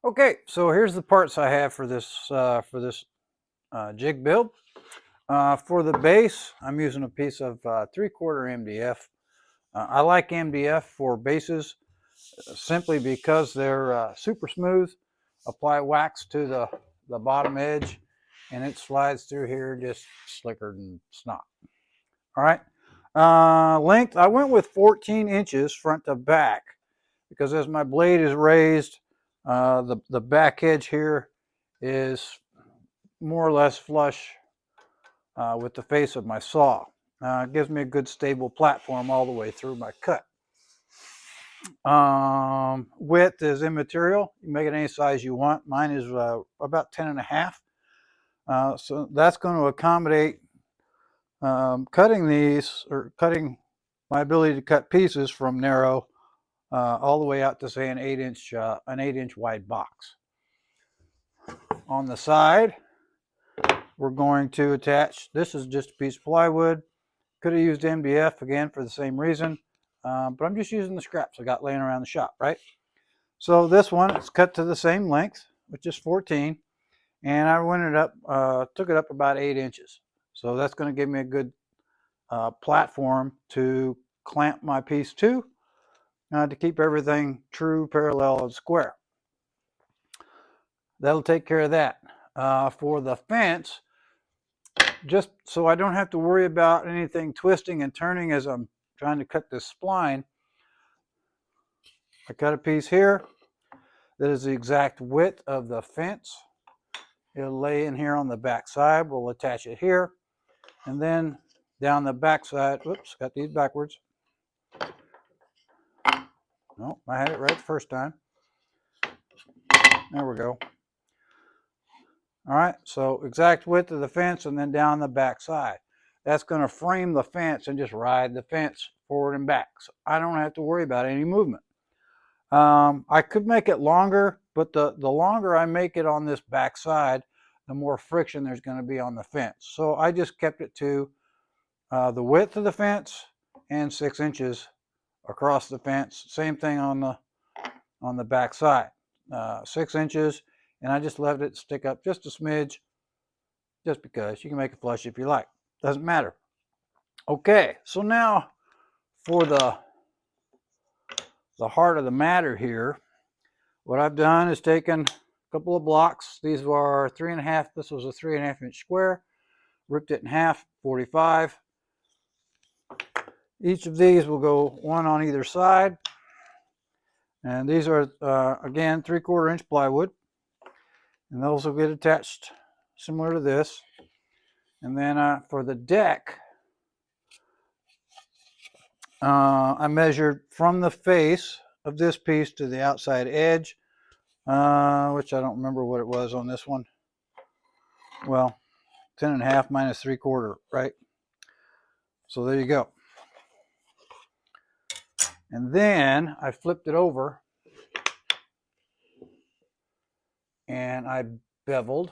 Okay, so here's the parts I have for this jig build. For the base, I'm using a piece of 3/4 MDF. I like MDF for bases simply because they're super smooth. Apply wax to the bottom edge, and it slides through here just slicker than snot. All right. Length, I went with 14 inches front to back because as my blade is raised, the back edge here is more or less flush with the face of my saw. It gives me a good stable platform all the way through my cut. Width is immaterial. You make it any size you want. Mine is about 10.5. So that's going to accommodate cutting these, or cutting my ability to cut pieces from narrow all the way out to say an 8-inch wide box. On the side, we're going to attach, this is just a piece of plywood. Could have used MDF again for the same reason, but I'm just using the scraps I got laying around the shop, right? So this one is cut to the same length, which is 14, and I took it up about 8 inches. So that's going to give me a good platform to clamp my piece to keep everything true, parallel, and square. That'll take care of that. For the fence, just so I don't have to worry about anything twisting and turning as I'm trying to cut this spline, I cut a piece here that is the exact width of the fence. It'll lay in here on the back side. We'll attach it here, and then down the back side, whoops, got these backwards. No, I had it right the first time. There we go. All right, so exact width of the fence, and then down the back side. That's going to frame the fence and just ride the fence forward and back. So I don't have to worry about any movement. I could make it longer, but the longer I make it on this back side, the more friction there's going to be on the fence. So I just kept it to the width of the fence and 6 inches across the fence. Same thing on the back side, 6 inches, and I just left it stick up just a smidge, just because. You can make it flush if you like. Doesn't matter. Okay, so now for the heart of the matter here, what I've done is taken a couple of blocks. These were 3.5. This was a 3.5 inch square. Ripped it in half, 45. Each of these will go one on either side. And these are, again, 3/4 inch plywood. And those will get attached similar to this. And then for the deck, I measured from the face of this piece to the outside edge, which I don't remember what it was on this one. Well, 10.5 minus 3/4, right? So there you go. And then I flipped it over and I beveled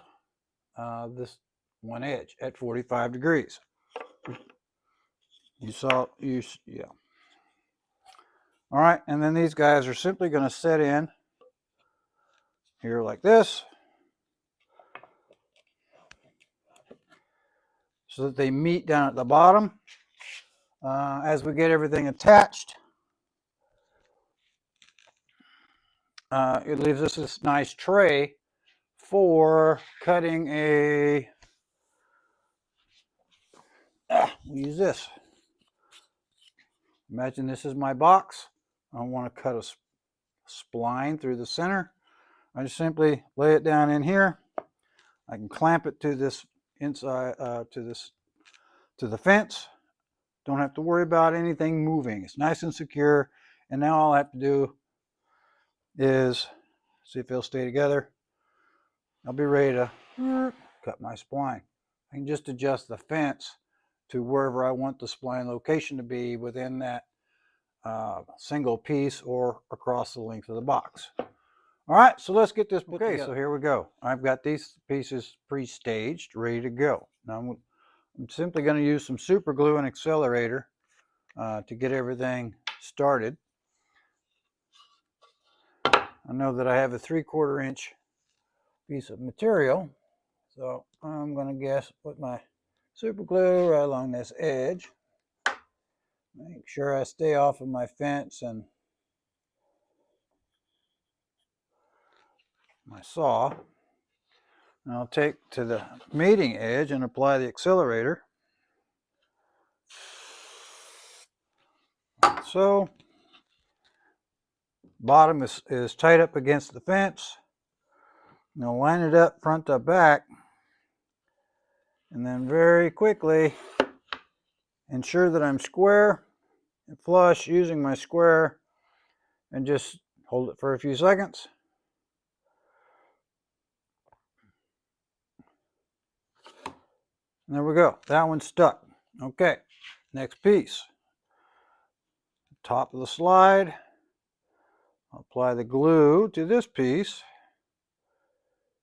this one edge at 45 degrees. Yeah. All right, and then these guys are simply going to set in here like this, so that they meet down at the bottom. As we get everything attached, it leaves us this nice tray for cutting a, we'll use this. Imagine this is my box. I want to cut a spline through the center. I just simply lay it down in here. I can clamp it to this inside, to the fence. Don't have to worry about anything moving. It's nice and secure. And now all I have to do is see if they'll stay together. I'll be ready to cut my spline. I can just adjust the fence to wherever I want the spline location to be within that single piece or across the length of the box. All right, so let's get this put together. So here we go. I've got these pieces pre-staged, ready to go. Now I'm simply going to use some super glue and accelerator to get everything started. I know that I have a 3/4 inch piece of material, so I'm going to guess put my super glue right along this edge. Make sure I stay off of my fence and my saw. And I'll take to the meeting edge and apply the accelerator. So, bottom is tight up against the fence. I'm going to line it up front to back, and then very quickly ensure that I'm square and flush using my square, and just hold it for a few seconds. And there we go. That one's stuck. Okay, next piece. Top of the slide. I'll apply the glue to this piece,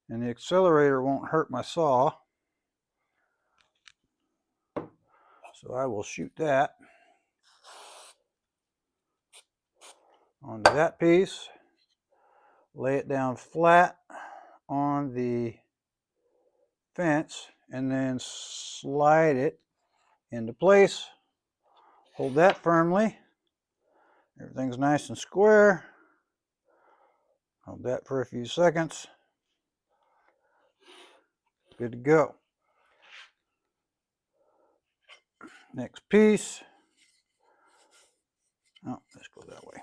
and the accelerator won't hurt my saw. So I will shoot that onto that piece, lay it down flat on the fence, and then slide it into place. Hold that firmly. Everything's nice and square. Hold that for a few seconds. Good to go. Next piece. Oh, let's go that way.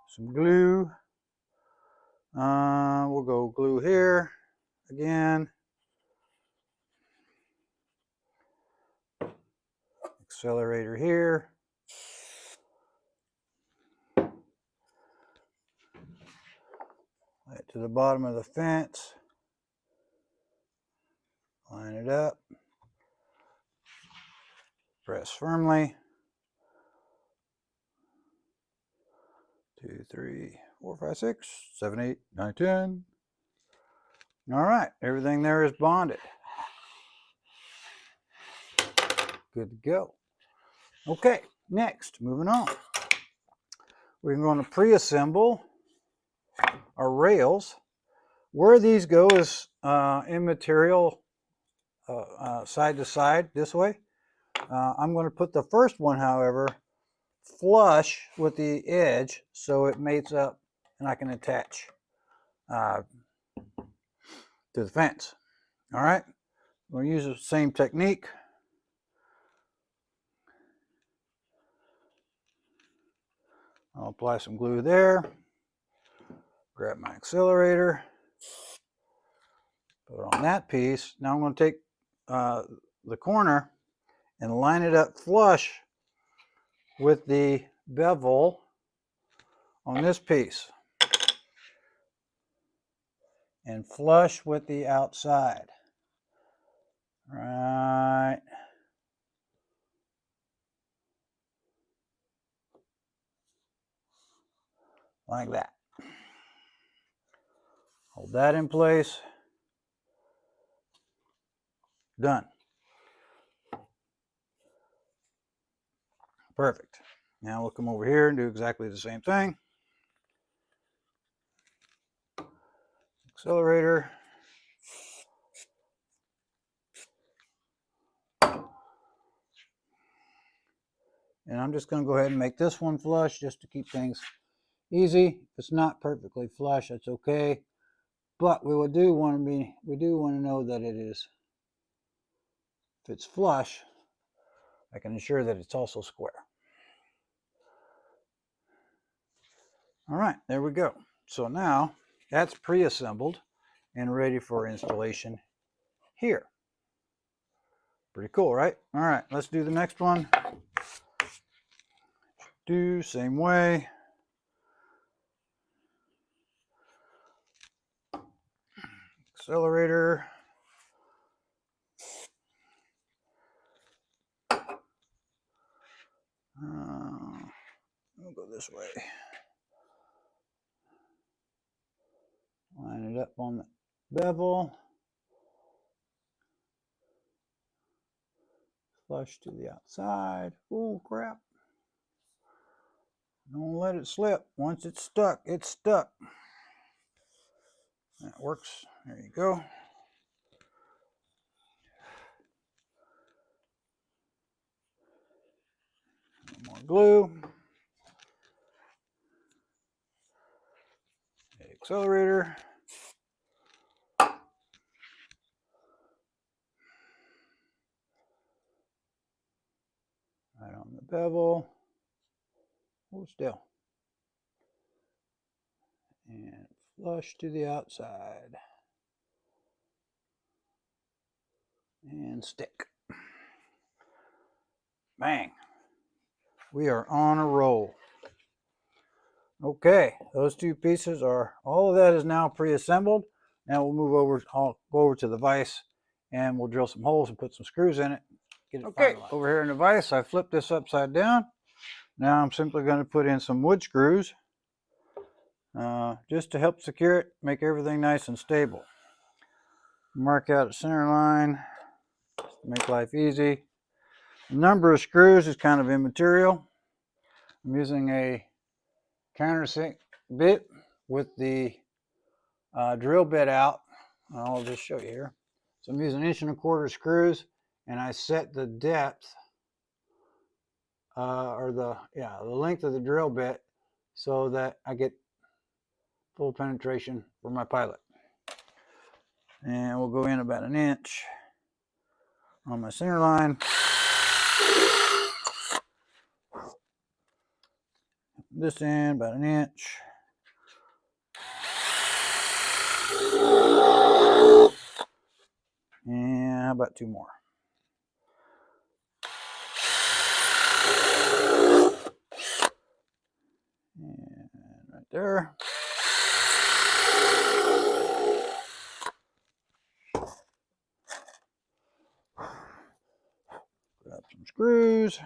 Some glue. We'll go glue here again. Accelerator here. Lay it to the bottom of the fence. Line it up. Press firmly. 2, 3, 4, 5, 6, 7, 8, 9, 10. All right, everything there is bonded. Good to go. Okay, next, moving on. We're going to pre-assemble our rails. Where these go is in material side to side this way. I'm going to put the first one, however, flush with the edge so it mates up and I can attach to the fence. All right, we'll use the same technique. I'll apply some glue there, grab my accelerator, put it on that piece. Now I'm going to take the corner and line it up flush with the bevel on this piece, and flush with the outside. Right. Like that. Hold that in place. Done. Perfect. Now we'll come over here and do exactly the same thing. Accelerator. And I'm just going to go ahead and make this one flush just to keep things easy. If it's not perfectly flush, that's okay. But we do want to know that it is, if it's flush, I can ensure that it's also square. All right, there we go. So now that's pre-assembled and ready for installation here. Pretty cool, right? All right, let's do the next one. Do same way. Accelerator. We'll go this way. Line it up on the bevel. Flush to the outside. Oh, crap. Don't let it slip. Once it's stuck, it's stuck. That works. There you go. More glue. Accelerator. Right on the bevel. Hold still. And flush to the outside. And stick. Bang. We are on a roll. Okay, those two pieces are, all of that is now pre-assembled. Now we'll move over, I'll go over to the vise and we'll drill some holes and put some screws in it. Get it okay, finalized. Over here in the vise, I flipped this upside down. Now I'm simply going to put in some wood screws just to help secure it, make everything nice and stable. Mark out a center line, make life easy. The number of screws is kind of immaterial. I'm using a countersink bit with the drill bit out. I'll just show you here. So I'm using 1¼ inch screws, and I set the depth or the length of the drill bit so that I get full penetration for my pilot. And we'll go in about 1 inch on my center line. This end about 1 inch. And how about 2 more? And right there. Grab some screws.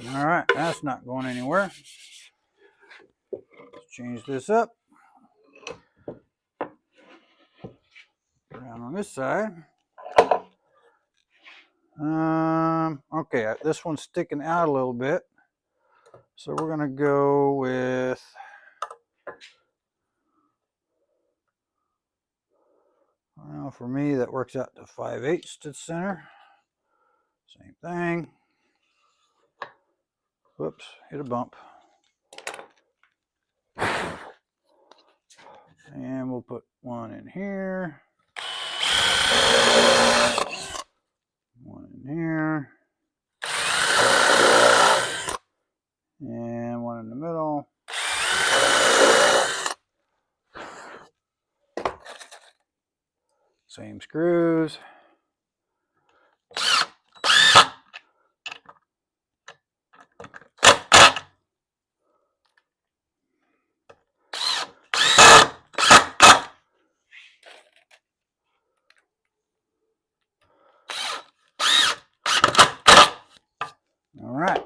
All right, that's not going anywhere. Let's change this up. Down on this side. Okay, this one's sticking out a little bit. So we're gonna go with well, for me that works out to 5/8 to the center. Same thing. Whoops, hit a bump. And we'll put one in here. One in here. And one in the middle. Same screws. All right.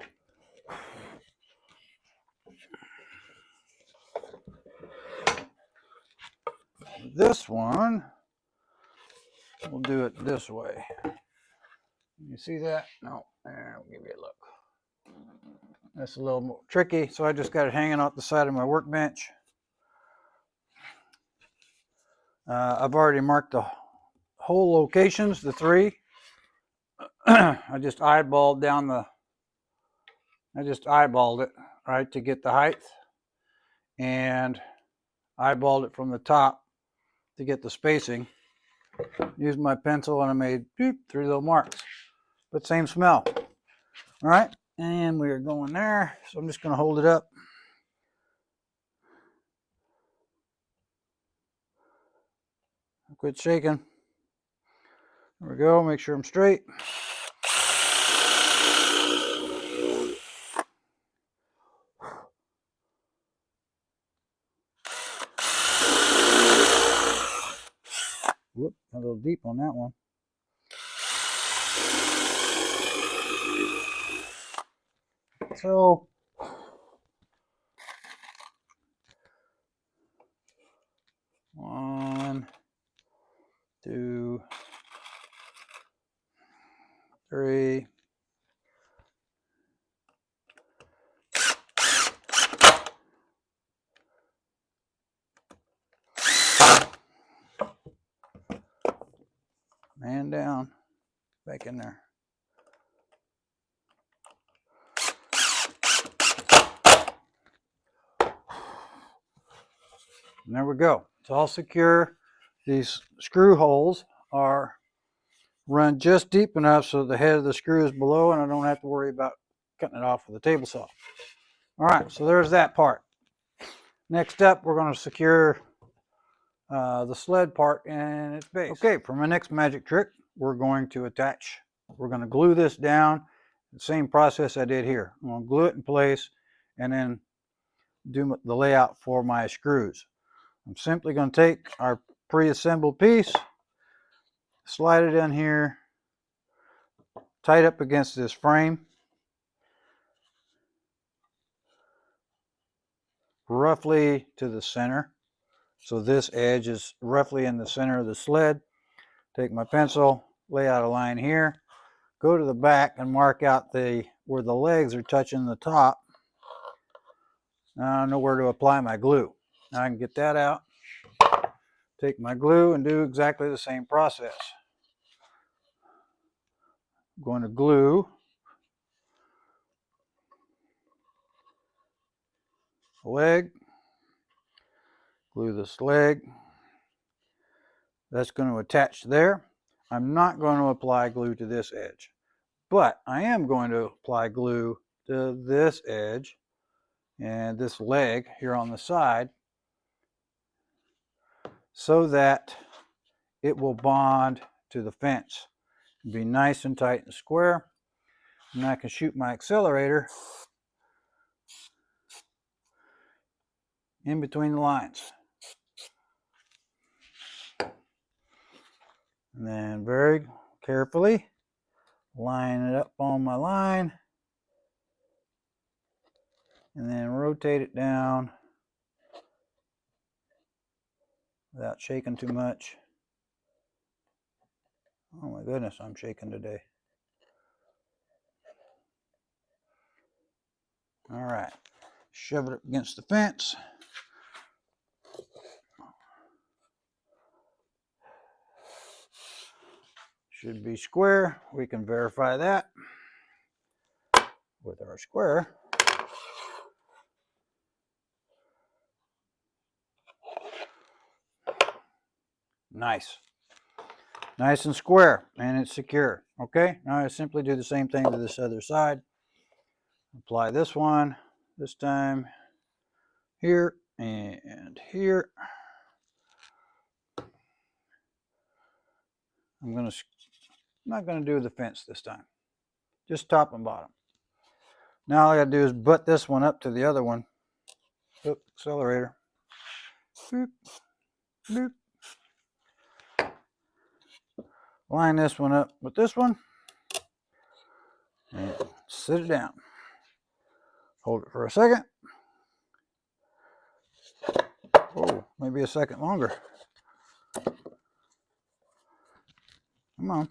This one, we'll do it this way. You see that? No, there, I'll give you a look. That's a little more tricky, so I just got it hanging off the side of my workbench. I've already marked the hole locations, the 3. I just eyeballed it, right, to get the height, and eyeballed it from the top to get the spacing. Used my pencil and I made 3 little marks, but same smell. All right, and we're going there, so I'm just going to hold it up. Quit shaking. There we go, make sure I'm straight. a little deep on that one. So one, two, three. Man down, back in there. And there we go. It's all secure. These screw holes are run just deep enough so the head of the screw is below and I don't have to worry about cutting it off with a table saw. All right, so there's that part. Next up, we're going to secure the sled part in its base. Okay, for my next magic trick, we're going to attach. We're going to glue this down. The same process I did here. I'm going to glue it in place and then do the layout for my screws. I'm simply going to take our pre-assembled piece, slide it in here, tight up against this frame, roughly to the center. So this edge is roughly in the center of the sled. Take my pencil, lay out a line here, go to the back and mark out where the legs are touching the top. Now I know where to apply my glue. Now I can get that out, take my glue and do exactly the same process. I'm going to glue the leg, glue this leg. That's going to attach there. I'm not going to apply glue to this edge, but I am going to apply glue to this edge and this leg here on the side so that it will bond to the fence. Be nice and tight and square. And I can shoot my accelerator in between the lines. And then very carefully line it up on my line and then rotate it down without shaking too much. Oh my goodness, I'm shaking today. All right, shove it up against the fence. Should be square. We can verify that with our square. Nice. Nice and square, and it's secure. Okay, now I simply do the same thing to this other side. Apply this one, this time here and here. I'm not gonna do the fence this time, just top and bottom. Now all I gotta do is butt this one up to the other one. Oop, accelerator. Boop, boop. Line this one up with this one and sit it down. Hold it for a second. Oh, maybe a second longer. Come on.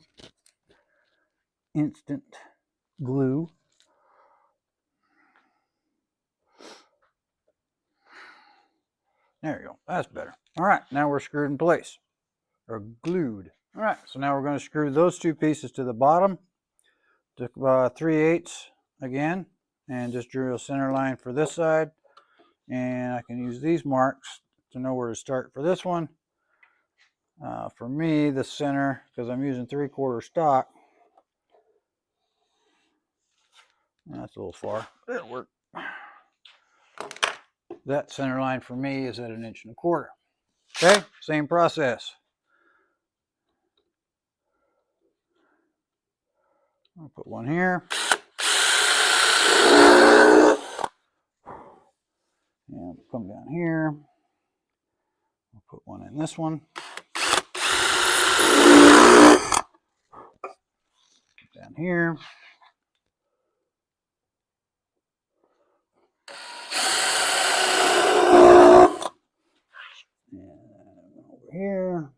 Instant glue. There you go. That's better. All right, now we're screwed in place, or glued. All right, so now we're going to screw those two pieces to the bottom. Took 3/8 again, and just drew a center line for this side. And I can use these marks to know where to start for this one. For me, the center, because I'm using 3/4 stock, that's a little far. It'll work. That center line for me is at 1 1/4 inches. Okay, same process. I'll put one here. And come down here. I'll put one in this one. here. And over here.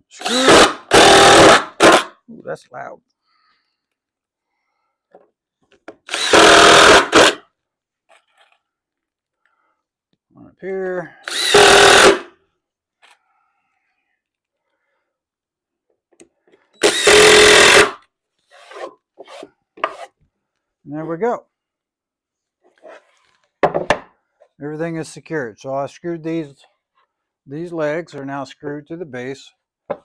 Screw. Ooh, that's loud. One up here. And there we go. Everything is secured. So I screwed these legs are now screwed to the base.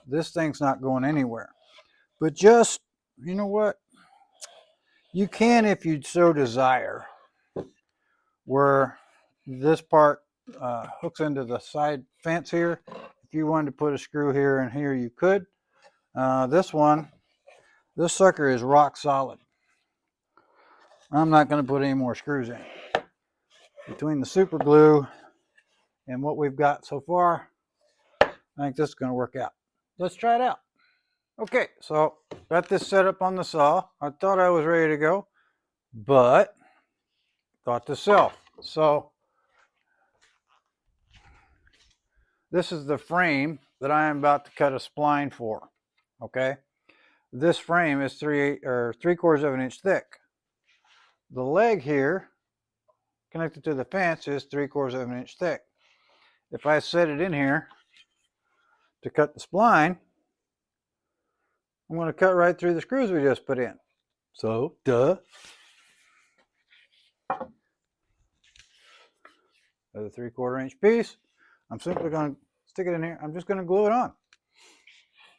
This thing's not going anywhere. But just, you know what? You can, if you so desire, where this part hooks into the side fence here. If you wanted to put a screw here and here, you could. This sucker is rock solid. I'm not going to put any more screws in. Between the super glue and what we've got so far, I think this is going to work out. Let's try it out. Okay, so got this set up on the saw. I thought I was ready to go, but thought to self. So this is the frame that I am about to cut a spline for. Okay, this frame is 3/4 of an inch thick. The leg here connected to the fence is 3/4 of an inch thick. If I set it in here to cut the spline, I'm going to cut right through the screws we just put in. So, duh. There's a 3/4 inch piece. I'm simply going to stick it in here. I'm just going to glue it on.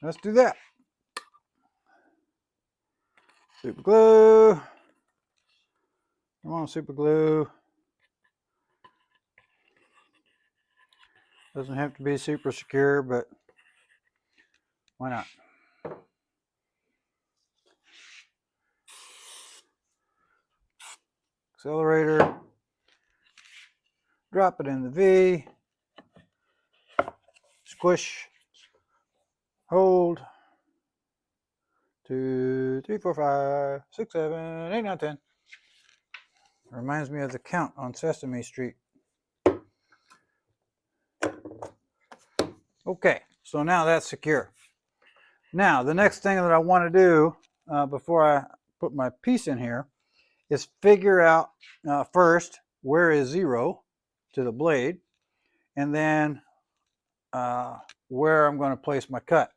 Let's do that. Super glue. Come on, super glue. Doesn't have to be super secure, but why not? Accelerator. Drop it in the V. Squish. Hold. 2, 3, 4, 5, 6, 7, 8, 9, 10. Reminds me of the count on Sesame Street. Okay, so now that's secure. Now, the next thing that I want to do before I put my piece in here is figure out first where is 0 to the blade, and then where I'm going to place my cut.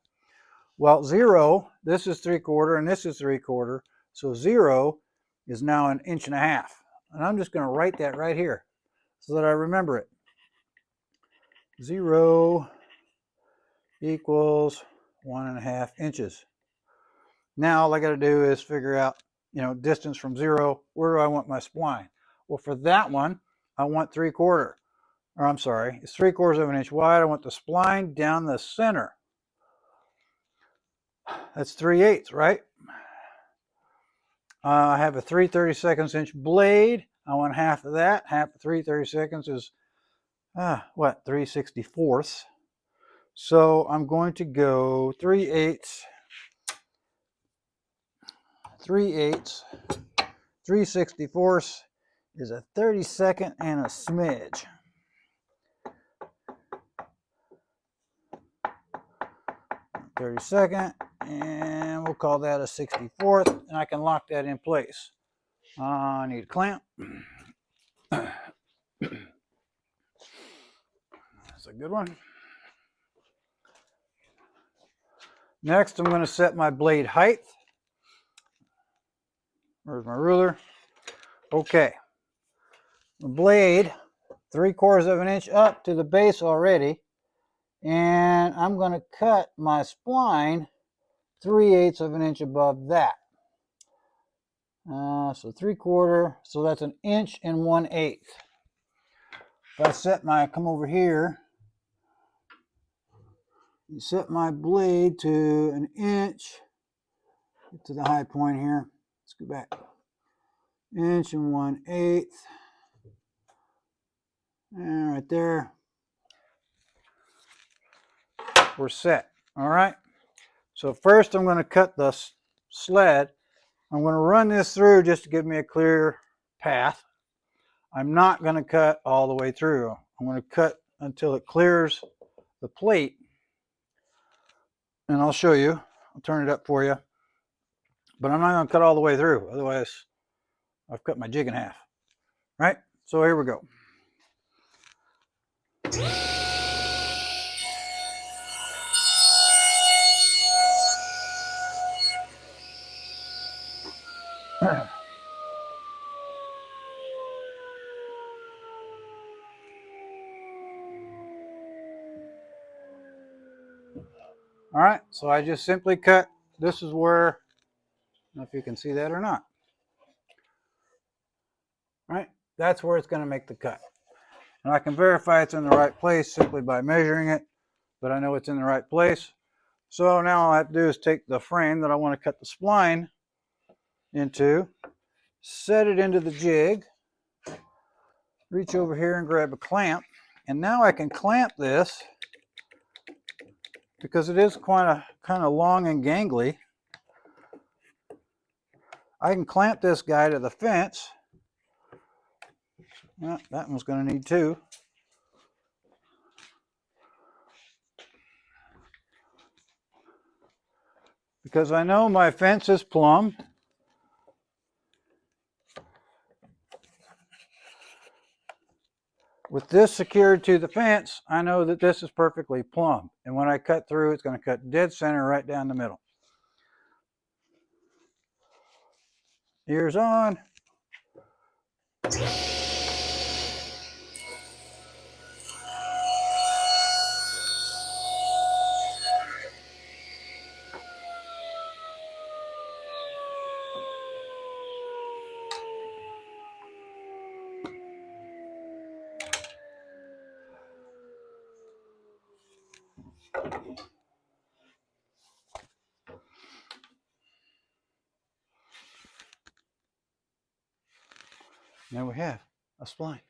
Well, 0, this is 3/4 and this is 3/4, so 0 is now 1.5 inches. And I'm just going to write that right here so that I remember it. 0 equals 1.5 inches. Now all I got to do is figure out, distance from 0. Where do I want my spline? Well, for that one, I want 3/4. Or I'm sorry, it's 3/4 of an inch wide. I want the spline down the center. That's 3/8, right? I have a 3/32 inch blade. I want half of that. Half of 3/32 is what? 3/64. So I'm going to go 3/8. 3/8. 3/64 is a 32nd and a smidge. .32, and we'll call that a 64th, and I can lock that in place. I need a clamp. That's a good one. Next, I'm going to set my blade height. Where's my ruler? Okay. The blade, 3/4 of an inch up to the base already, and I'm going to cut my spline 3/8 of an inch above that. So 3/4, so that's 1 inch and 1/8. If I come over here, set my blade to 1 inch, get to the high point here. Let's go back. inch and 1/8. And right there. We're set. All right. So first I'm going to cut the sled. I'm going to run this through just to give me a clear path. I'm not going to cut all the way through. I'm going to cut until it clears the plate. And I'll show you. I'll turn it up for you. But I'm not going to cut all the way through. Otherwise, I've cut my jig in half. Right? So here we go. All right, so I just simply cut. This is where, I don't know if you can see that or not. All right, that's where it's going to make the cut. And I can verify it's in the right place simply by measuring it, but I know it's in the right place. So now all I have to do is take the frame that I want to cut the spline into, set it into the jig, reach over here and grab a clamp, and now I can clamp this because it is kind of long and gangly. I can clamp this guy to the fence. Well, that one's going to need two. Because I know my fence is plumb. With this secured to the fence, I know that this is perfectly plumb. And when I cut through, it's going to cut dead center right down the middle. Ears on. There we have a spline.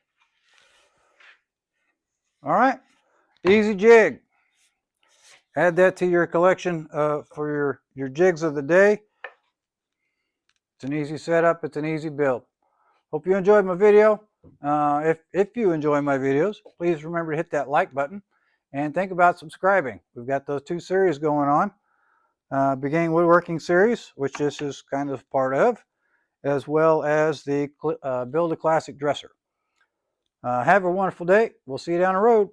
All right, easy jig. Add that to your collection for your jigs of the day. It's an easy setup. It's an easy build. Hope you enjoyed my video. If you enjoy my videos, please remember to hit that like button and think about subscribing. We've got those two series going on. Beginning Woodworking series, which this is kind of part of, as well as the Build a Classic Dresser. Have a wonderful day. We'll see you down the road.